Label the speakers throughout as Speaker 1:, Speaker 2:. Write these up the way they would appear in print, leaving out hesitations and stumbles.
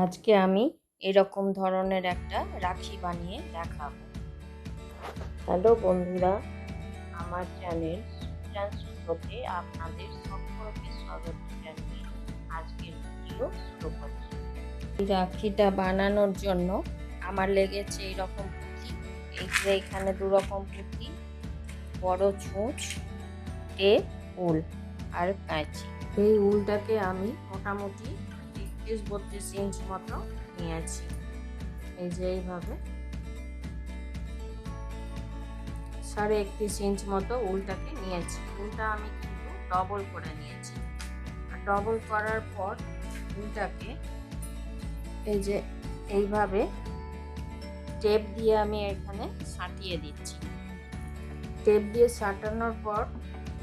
Speaker 1: আজকে আমি এরকম ধরনের একটা রাখি বানিয়ে দেখাবো। হ্যালো বন্ধুরা, আমার চ্যানেল সুচ&Sutoতে আপনাদের সকলকে স্বাগত জানিয়ে আজকের ভিডিও শুরু করছি। এই রাখিটা বানানোর জন্য আমার লেগেছে এইরকম পুঁথি। এখানে দুরকম পুঁথি, বড় ছুঁচ, টেপ, উল আর কাঁচি। এই উলটাকে আমি মোটামুটি 31-32 ইঞ্চ মতো নিয়েছি। এই যে এইভাবে 31.5 ইঞ্চ মতো উলটাকে নিয়েছি। উলটা আমি কিন্তু ডবল করে নিয়েছি। আর ডবল করার পর উলটাকে এই যে এইভাবে টেপ দিয়ে আমি এখানে সাঁটিয়ে দিচ্ছি। টেপ দিয়ে সাঁটানোর পর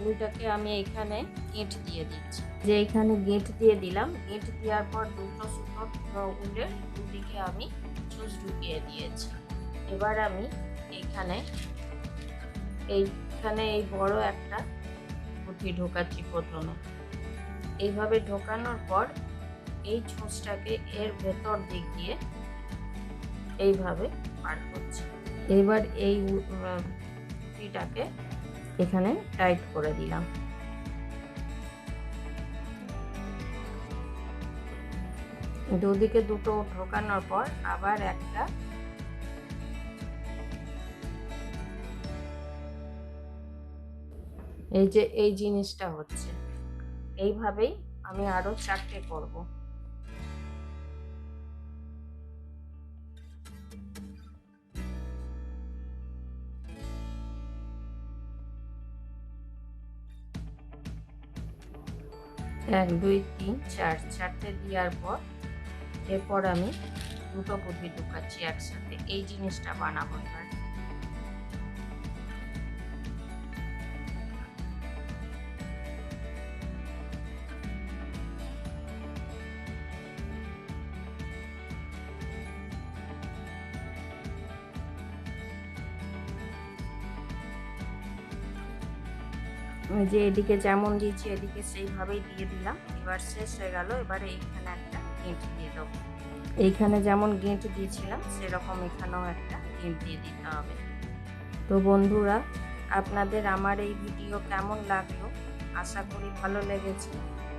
Speaker 1: উলটাকে আমি এখানে গেঁট দিয়ে দিচ্ছি। যে এখানে গেঁট দিয়ে দিলাম। গেঁট দেওয়ার পর দুটো সুতো উলের দুদিকে আমি ছুঁচ ঢুকিয়ে দিয়েছি। এবার আমি এইখানে এই বড় একটা পুঁথি ঢোকাচ্ছি প্রথমে। এইভাবে ঢোকানোর পর এই ছুঁচটাকে এর ভেতর দিক দিয়ে এইভাবে পার করছি। এবার এই পুঁথিটাকে এখানে টাইট করে দিলাম। দুদিকে দুটো ঢোকানোর পর আবার একটা এই যে এই জিনিসটা হচ্ছে। এইভাবেই আমি আরো 4টে করব। এক, দুই, তিন, চার, 4টে দেওয়ার পর এরপর আমি দুটো পুঁথি ঢুকাচ্ছি একসাথে। এই জিনিসটা বানাবো এবার। যে এদিকে যেমন দিয়েছি এদিকে সেইভাবেই দিয়ে দিলাম। এবার শেষ হয়ে গেল। এবারে এইখানে একটা গেঁট দিয়ে দেবো। এইখানে যেমন গেঁট দিয়েছিলাম সেরকম এখানেও একটা গেঁট দিয়ে দিতে হবে। তো বন্ধুরা, আপনাদের আমার এই ভিডিও কেমন লাগলো? আশা করি ভালো লেগেছে।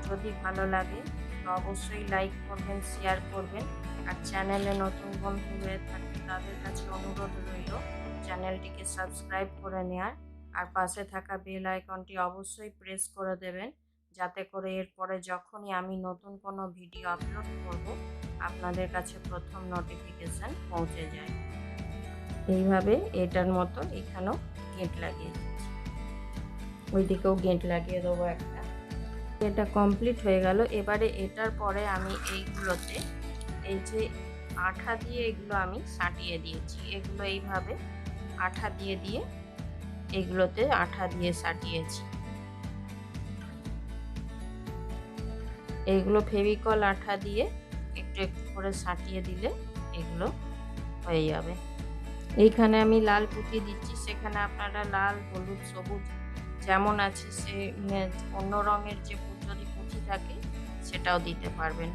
Speaker 1: যদি ভালো লাগে তো অবশ্যই লাইক করবেন, শেয়ার করবেন। আর চ্যানেলে নতুন বন্ধু হয়ে থাকে তাদের কাছে অনুরোধ রইল চ্যানেলটিকে সাবস্ক্রাইব করে নেওয়ার। আর পাশে থাকা বেল আইকনটি অবশ্যই প্রেস করে দেবেন, যাতে করে এরপরে যখনই আমি নতুন কোনো ভিডিও আপলোড করব আপনাদের কাছে প্রথম নোটিফিকেশান পৌঁছে যায়। এইভাবে এটার মতো এখানেও গেঁট লাগিয়ে দিচ্ছি। ওইদিকেও গেঁট লাগিয়ে দেবো একটা। এটা কমপ্লিট হয়ে গেল। এবারে এটার পরে আমি এইগুলোতে এই যে আঠা দিয়ে এগুলো আমি সাঁটিয়ে দিয়েছি। এগুলো এইভাবে আঠা দিয়ে দিয়ে এগুলোতে আঠা দিয়ে সাঁটিয়েছি। এইগুলো ফেভিকল আঠা দিয়ে একটু একটু করে সাঁটিয়ে দিলে এগুলো হয়ে যাবে। এইখানে আমি লাল পুঁতি দিচ্ছি, সেখানে আপনারা লাল, হলুদ, সবুজ যেমন আছে সে অন্য রঙের যে যদি পুঁতি থাকে সেটাও দিতে পারবেন।